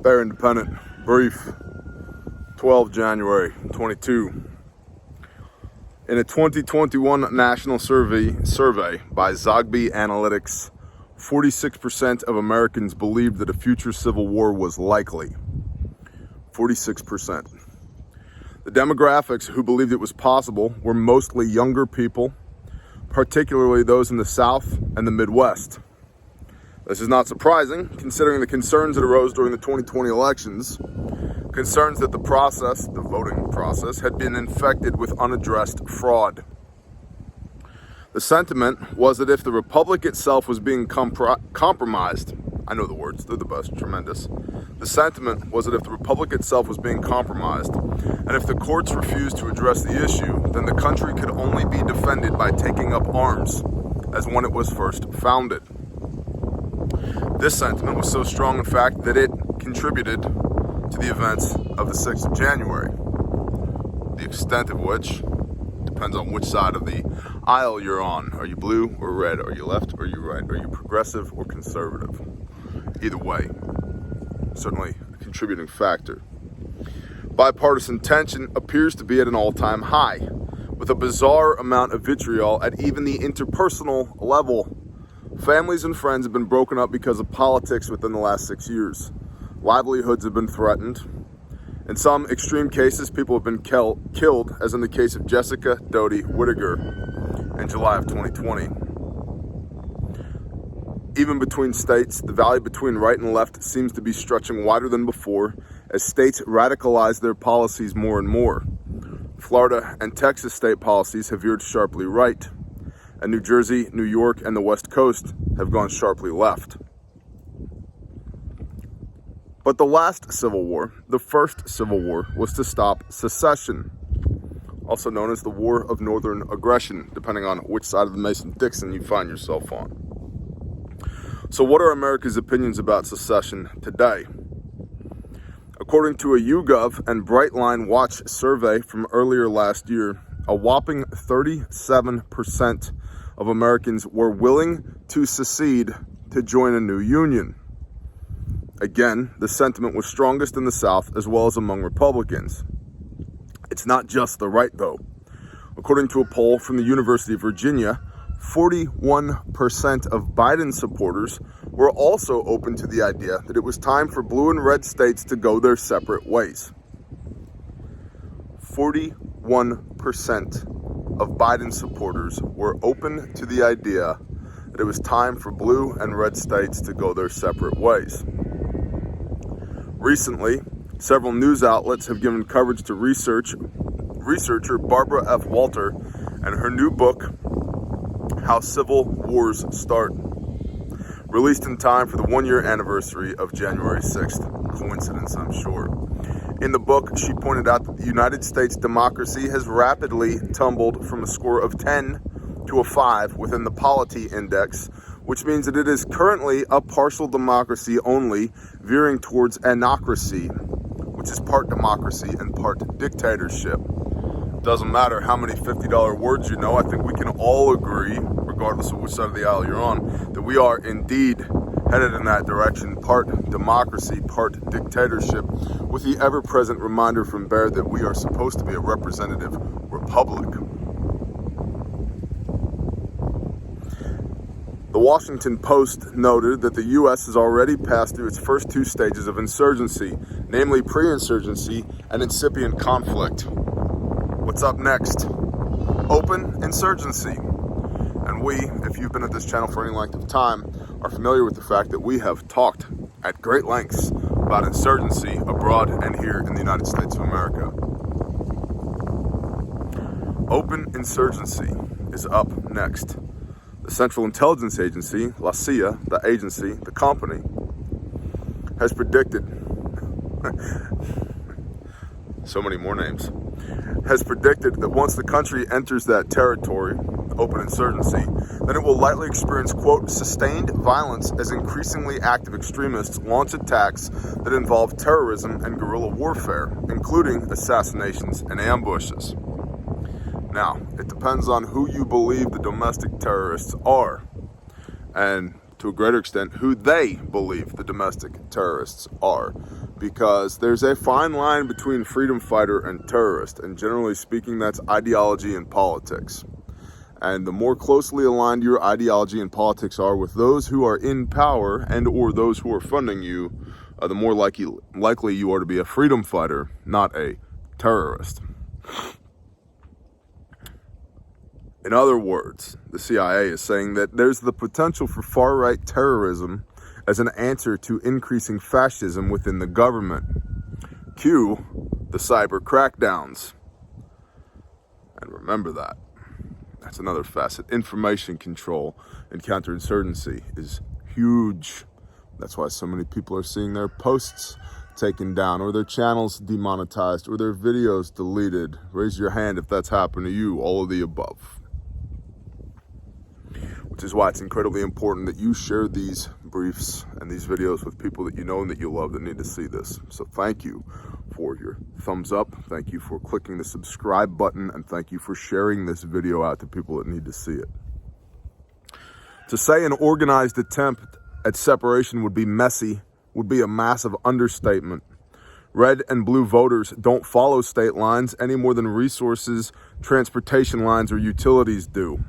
Bear Independent, brief, 12 January 22. In a 2021 national survey by Zogby Analytics, 46% of Americans believed that a future civil war was likely. 46%. The demographics who believed it was possible were mostly younger people, particularly those in the South and the Midwest. This is not surprising, considering the concerns that arose during the 2020 elections, concerns that the voting process, had been infected with unaddressed fraud. The sentiment was that if the republic itself was being compromised, I know the words, they're the best, tremendous. The sentiment was that if the republic itself was being compromised, and if the courts refused to address the issue, then the country could only be defended by taking up arms, as when it was first founded. This sentiment was so strong, in fact, that it contributed to the events of the 6th of January, the extent of which depends on which side of the aisle you're on. Are you blue or red? Are you left or are you right? Are you progressive or conservative? Either way, certainly a contributing factor. Bipartisan tension appears to be at an all-time high, with a bizarre amount of vitriol at even the interpersonal level. Families and friends have been broken up because of politics within the last 6 years. Livelihoods have been threatened. In some extreme cases, people have been killed, as in the case of Jessica Doty Whittaker in July of 2020. Even between states, the valley between right and left seems to be stretching wider than before as states radicalize their policies more and more. Florida and Texas state policies have veered sharply right, and New Jersey, New York, and the West Coast have gone sharply left. But the last Civil War, the first Civil War, was to stop secession, also known as the War of Northern Aggression, depending on which side of the Mason-Dixon you find yourself on. So what are America's opinions about secession today? According to a YouGov and Brightline Watch survey from earlier last year, a whopping 37% of Americans were willing to secede to join a new union. Again, the sentiment was strongest in the South as well as among Republicans. It's not just the right, though. According to a poll from the University of Virginia, 41% of Biden supporters were also open to the idea that it was time for blue and red states to go their separate ways. 41% of Biden supporters were open to the idea that it was time for blue and red states to go their separate ways. Recently, several news outlets have given coverage to researcher Barbara F. Walter and her new book, How Civil Wars Start, released in time for the one-year anniversary of January 6th. Coincidence, I'm sure. In the book, she pointed out that the United States democracy has rapidly tumbled from a score of 10 to a 5 within the Polity Index, which means that it is currently a partial democracy only, veering towards anocracy, which is part democracy and part dictatorship. Doesn't matter how many $50 words you know, I think we can all agree, regardless of which side of the aisle you're on, that we are indeed headed in that direction, part democracy, part dictatorship, with the ever-present reminder from Bear that we are supposed to be a representative republic. The Washington Post noted that the U.S. has already passed through its first two stages of insurgency, namely pre-insurgency and incipient conflict. What's up next? Open insurgency. And we, if you've been at this channel for any length of time, are familiar with the fact that we have talked at great lengths about insurgency abroad and here in the United States of America. Open insurgency is up next. The Central Intelligence Agency, La CIA, the agency, the company, has predicted, so many more names, has predicted that once the country enters that territory, open insurgency, then it will likely experience, quote, sustained violence as increasingly active extremists launch attacks that involve terrorism and guerrilla warfare, including assassinations and ambushes. Now, it depends on who you believe the domestic terrorists are, and to a greater extent, who they believe the domestic terrorists are. because there's a fine line between freedom fighter and terrorist, and generally speaking, that's ideology and politics. And the more closely aligned your ideology and politics are with those who are in power and or those who are funding you, the more likely you are to be a freedom fighter, not a terrorist. In other words, the CIA is saying that there's the potential for far-right terrorism as an answer to increasing fascism within the government. Cue the cyber crackdowns. And remember that. That's another facet. Information control and counterinsurgency is huge. That's why so many people are seeing their posts taken down, or their channels demonetized, or their videos deleted. Raise your hand if that's happened to you, all of the above. Which is why it's incredibly important that you share these briefs and these videos with people that you know and that you love that need to see this. So thank you for your thumbs up. Thank you for clicking the subscribe button, and thank you for sharing this video out to people that need to see it. To say an organized attempt at separation would be messy would be a massive understatement. Red and blue voters don't follow state lines any more than resources, transportation lines, or utilities do.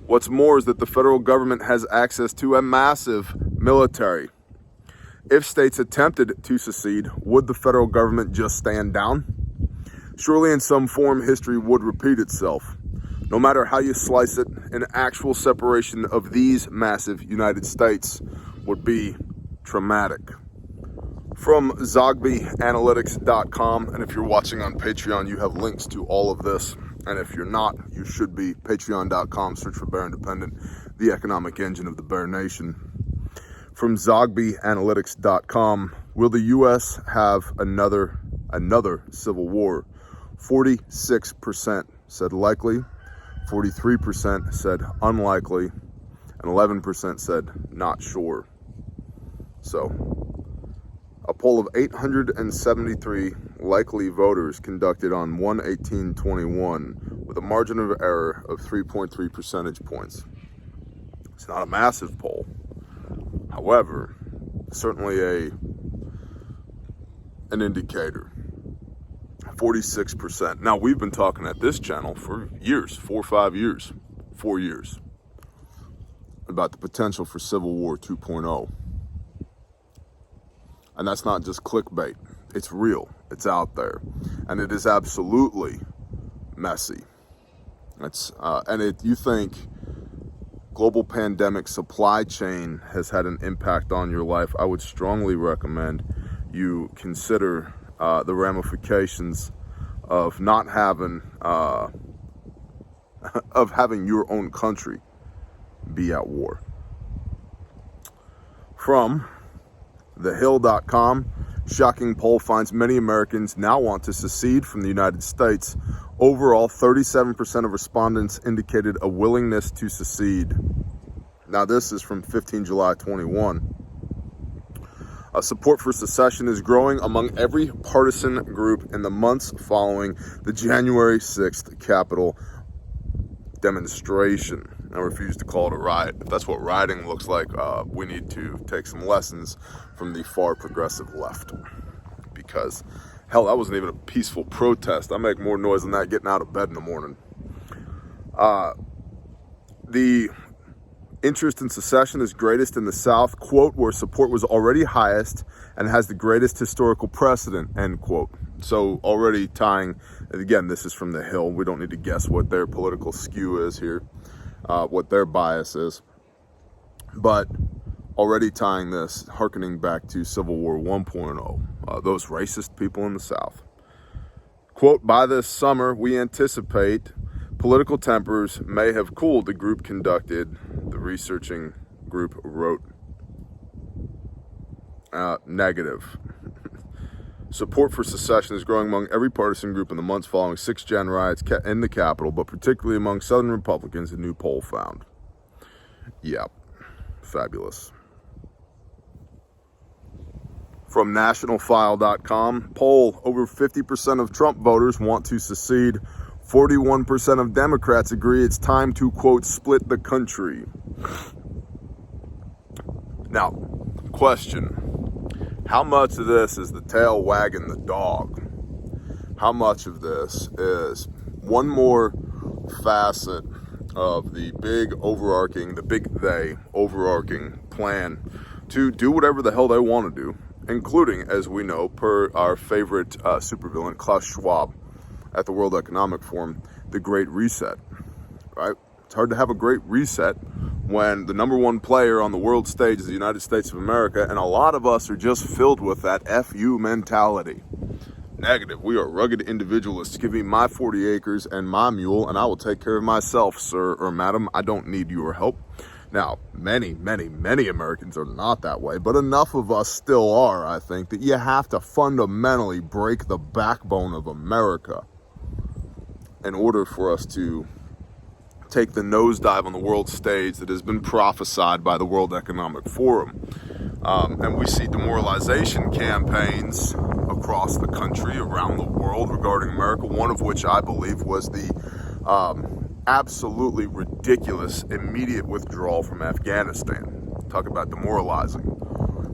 What's more is that the federal government has access to a massive military. If states attempted to secede, would the federal government just stand down? Surely in some form history would repeat itself. No matter how you slice it, an actual separation of these massive United States would be traumatic. From ZogbyAnalytics.com, and if you're watching on Patreon, you have links to all of this. And if you're not, you should be. Patreon.com, search for Bear Independent, the economic engine of the Bear Nation. From ZogbyAnalytics.com, will the U.S. have another civil war? 46% said likely, 43% said unlikely, and 11% said not sure. So, a poll of 873 likely voters conducted on 1/18/21 with a margin of error of 3.3 percentage points. It's not a massive poll. However, certainly an indicator. 46%. Now, we've been talking at this channel for years, 4 years, about the potential for Civil War 2.0. And that's not just clickbait. It's real. It's out there. And it is absolutely messy. You think global pandemic supply chain has had an impact on your life, I would strongly recommend you consider the ramifications of not having, of having your own country be at war. From thehill.com, shocking poll finds many Americans now want to secede from the United States. Overall, 37% of respondents indicated a willingness to secede. Now, this is from 15 July 21. Support for secession is growing among every partisan group in the months following the January 6th Capitol demonstration. I refuse to call it a riot. If that's what rioting looks like, we need to take some lessons from the far progressive left. Because, hell, that wasn't even a peaceful protest. I make more noise than that getting out of bed in the morning. The interest in secession is greatest in the South, quote, where support was already highest and has the greatest historical precedent, end quote. So already tying, again, this is from The Hill. We don't need to guess what their political skew is here, what their bias is. But already tying this, hearkening back to Civil War 1.0, those racist people in the South. Quote, by this summer, we anticipate political tempers may have cooled, the group conducted, the researching group wrote. Negative. Support for secession is growing among every partisan group in the months following 6th-gen riots in the Capitol, but particularly among Southern Republicans, a new poll found. Yep. Fabulous. From nationalfile.com, poll, over 50% of Trump voters want to secede. 41% of Democrats agree it's time to, quote, split the country. Now, question. How much of this is the tail wagging the dog? How much of this is one more facet of the big overarching plan to do whatever the hell they want to do, including, as we know, per our favorite supervillain, Klaus Schwab, at the World Economic Forum, the Great Reset, right? It's hard to have a great reset when the number one player on the world stage is the United States of America, and a lot of us are just filled with that FU mentality. Negative. We are rugged individualists. Give me my 40 acres and my mule, and I will take care of myself, sir or madam. I don't need your help. Now, many Americans are not that way, but enough of us still are, I think, that you have to fundamentally break the backbone of America in order for us to take the nosedive on the world stage that has been prophesied by the World Economic Forum. And we see demoralization campaigns across the country, around the world, regarding America, one of which I believe was the absolutely ridiculous immediate withdrawal from Afghanistan. Talk about demoralizing.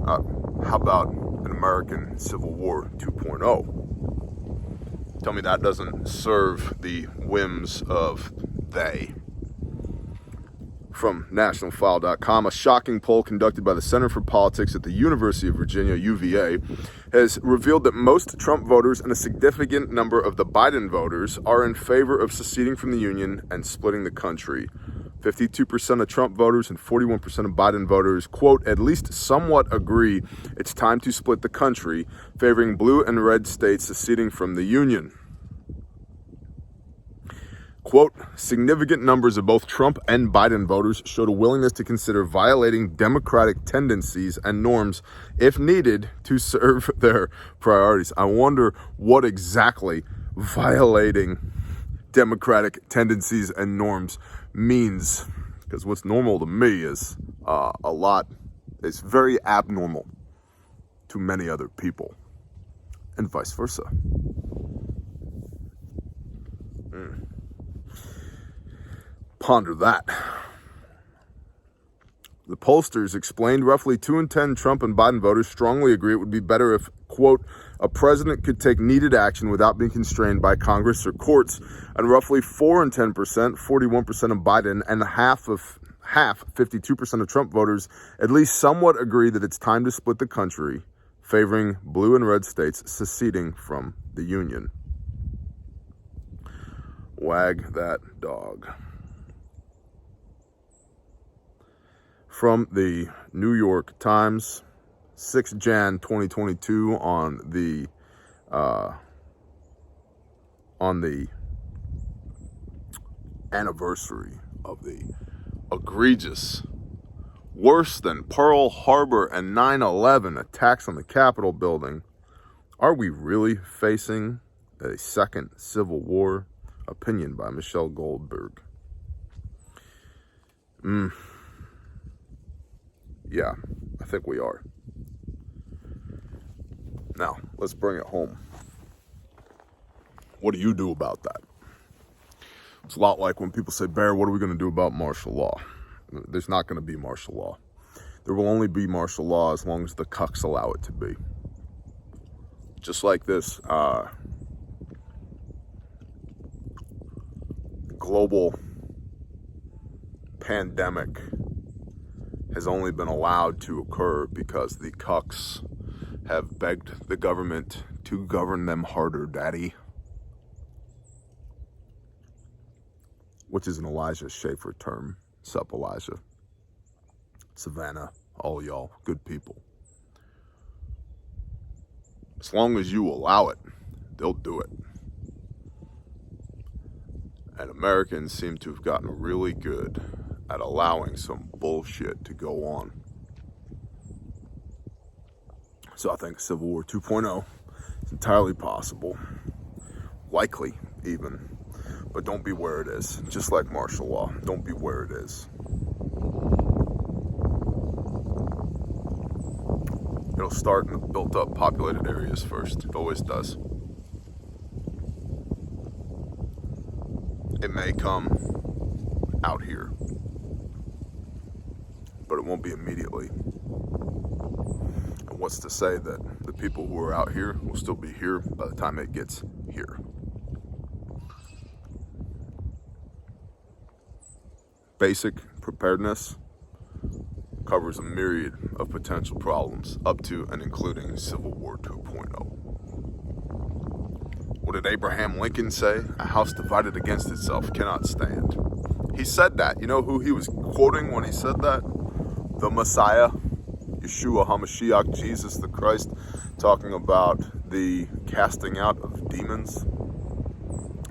How about an American Civil War 2.0? Tell me that doesn't serve the whims of they. From nationalfile.com, a shocking poll conducted by the Center for Politics at the University of Virginia, UVA, has revealed that most Trump voters and a significant number of the Biden voters are in favor of seceding from the Union and splitting the country. 52% of Trump voters and 41% of Biden voters, quote, at least somewhat agree it's time to split the country, favoring blue and red states seceding from the Union. Quote, significant numbers of both Trump and Biden voters showed a willingness to consider violating democratic tendencies and norms if needed to serve their priorities. I wonder what exactly violating democratic tendencies and norms means, because what's normal to me is it's very abnormal to many other people, and vice versa. Ponder that. The pollsters explained roughly 2 in 10 Trump and Biden voters strongly agree it would be better if, quote, a president could take needed action without being constrained by Congress or courts, and roughly 4 in 10%, 41% of Biden, and half, 52% of Trump voters, at least somewhat agree that it's time to split the country, favoring blue and red states seceding from the Union. Wag that dog. From the New York Times, 6/JAN22 on the anniversary of the egregious, worse than Pearl Harbor and 9/11 attacks on the Capitol building. Are we really facing a second civil war? Opinion by Michelle Goldberg. Yeah, I think we are. Now, let's bring it home. What do you do about that? It's a lot like when people say, Bear, what are we going to do about martial law? There's not going to be martial law. There will only be martial law as long as the cucks allow it to be. Just like this global pandemic has only been allowed to occur because the cucks have begged the government to govern them harder, daddy. Which is an Elijah Schaefer term. Sup, Elijah. Savannah, all y'all, good people. As long as you allow it, they'll do it. And Americans seem to have gotten really good at allowing some bullshit to go on. So I think Civil War 2.0 is entirely possible, likely even, but don't be where it is. Just like martial law, don't be where it is. It'll start in the built-up populated areas first. It always does. It may come out here, but it won't be immediately. And what's to say that the people who are out here will still be here by the time it gets here? Basic preparedness covers a myriad of potential problems, up to and including Civil War 2.0. What did Abraham Lincoln say? A house divided against itself cannot stand. He said that. You know who he was quoting when he said that? The Messiah, Yeshua HaMashiach, Jesus the Christ, talking about the casting out of demons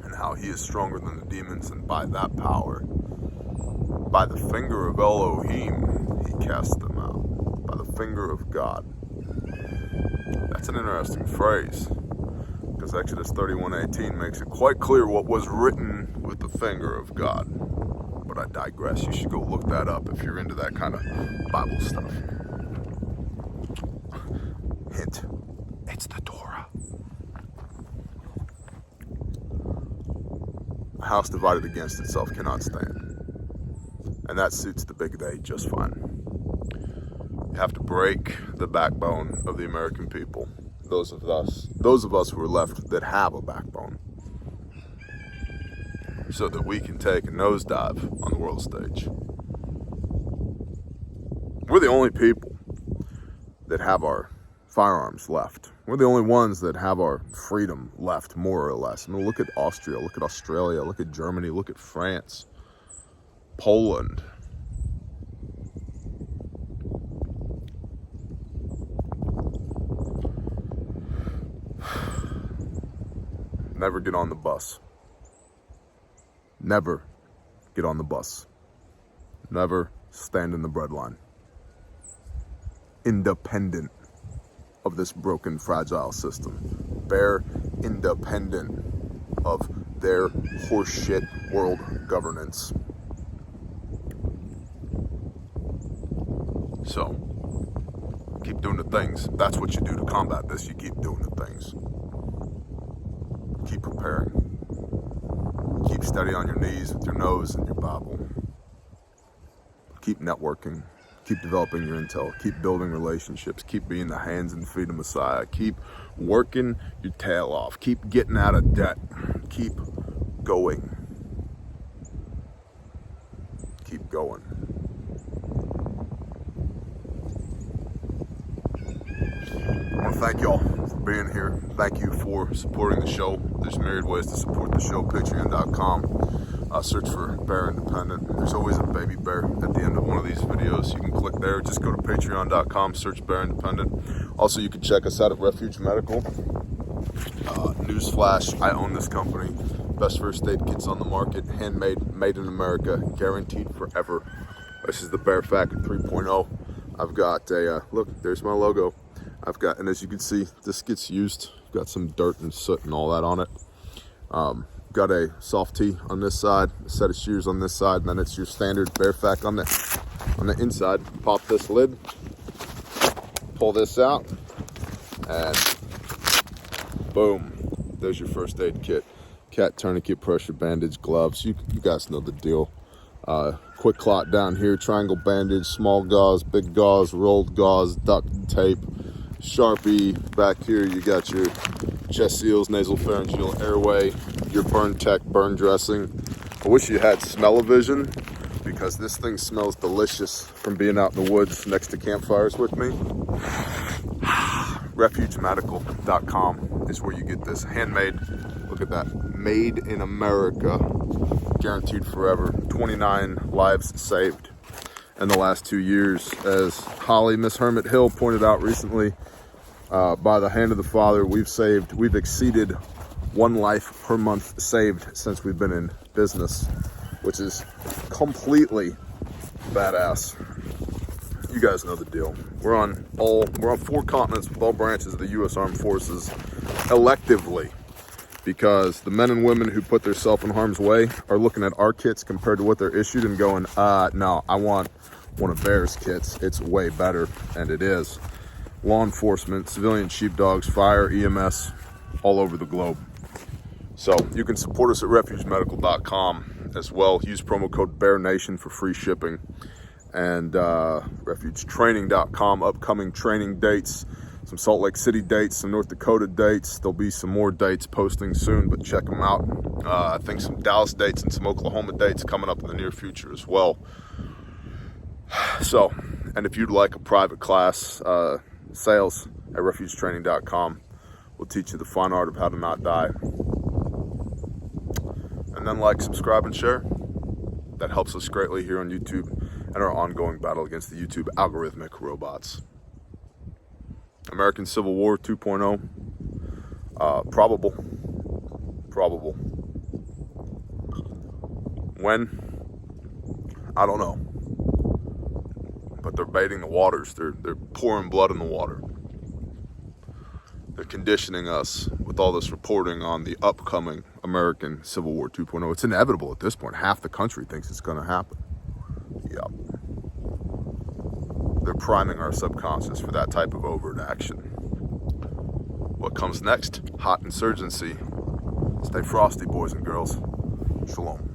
and how he is stronger than the demons, and by that power, by the finger of Elohim, he cast them out. By the finger of God. That's an interesting phrase, because Exodus 31:18 makes it quite clear what was written with the finger of God. But I digress. You should go look that up if you're into that kind of Bible stuff. Hint, it's the Torah. A house divided against itself cannot stand. And that suits the big day just fine. You have to break the backbone of the American people. Those of us who are left that have a backbone, so that we can take a nosedive on the world stage. We're the only people that have our firearms left. We're the only ones that have our freedom left, more or less. I mean, look at Austria, look at Australia, look at Germany, look at France, Poland. Never get on the bus. Never get on the bus. Never stand in the breadline. Independent of this broken, fragile system. Bear independent of their horseshit world governance. So, keep doing the things. That's what you do to combat this. You keep doing the things. Keep preparing. Keep steady on your knees with your nose and your Bible. Keep networking. Keep developing your intel. Keep building relationships. Keep being the hands and feet of Messiah. Keep working your tail off. Keep getting out of debt. Keep going. Keep going. I want to thank y'all for being here. Thank you for supporting the show. There's myriad ways to support the show. Patreon.com. Search for Bear Independent. There's always a baby bear at the end of one of these videos. You can click there. Just go to Patreon.com. Search Bear Independent. Also, you can check us out at Refuge Medical. Newsflash, I own this company. Best first aid kits on the market. Handmade, made in America, guaranteed forever. This is the Bear Factor 3.0. I've got a, look, there's my logo. I've got, and as you can see, this gets used. Got some dirt and soot and all that on it. Got a soft tee on this side, a set of shoes on this side, and then it's your standard Bear Fact on the inside. Pop this lid, pull this out, and boom, there's your first aid kit. Cat tourniquet, pressure bandage, gloves. You guys know the deal. Quick clot down here, triangle bandage, small gauze, big gauze, rolled gauze, duct tape, Sharpie. Back here you got your chest seals, nasopharyngeal airway, your burn tech, burn dressing. I wish you had smell-o-vision, because this thing smells delicious from being out in the woods next to campfires with me. RefugeMedical.com is where you get this handmade. Look at that, made in America, guaranteed forever. 29 lives saved in the last 2 years, as Holly, Miss Hermit Hill, pointed out recently. By the hand of the Father, we've exceeded 1 life per month saved since we've been in business, which is completely badass. You guys know the deal. We're on 4 continents with all branches of the U.S. Armed Forces electively, because the men and women who put themselves in harm's way are looking at our kits compared to what they're issued and going, no, I want one of Bear's kits. It's way better, and it is. Law enforcement, civilian sheepdogs, fire, EMS, all over the globe. So you can support us at RefugeMedical.com as well. Use promo code BEARNATION for free shipping. And RefugeTraining.com, upcoming training dates. some Salt Lake City dates, some North Dakota dates. There'll be some more dates posting soon, but check them out. I think some Dallas dates and some Oklahoma dates coming up in the near future as well. So, and if you'd like a private class, sales at refugetraining.com will teach you the fine art of how to not die. And then like, subscribe, and share. That helps us greatly here on YouTube and our ongoing battle against the YouTube algorithmic robots. American Civil War 2.0, probable. When? I don't know. But they're baiting the waters. They're pouring blood in the water. They're conditioning us with all this reporting on the upcoming American Civil War 2.0. It's inevitable at this point. Half the country thinks it's going to happen. Yep. They're priming our subconscious for that type of overt action. What comes next? Hot insurgency. Stay frosty, boys and girls. Shalom.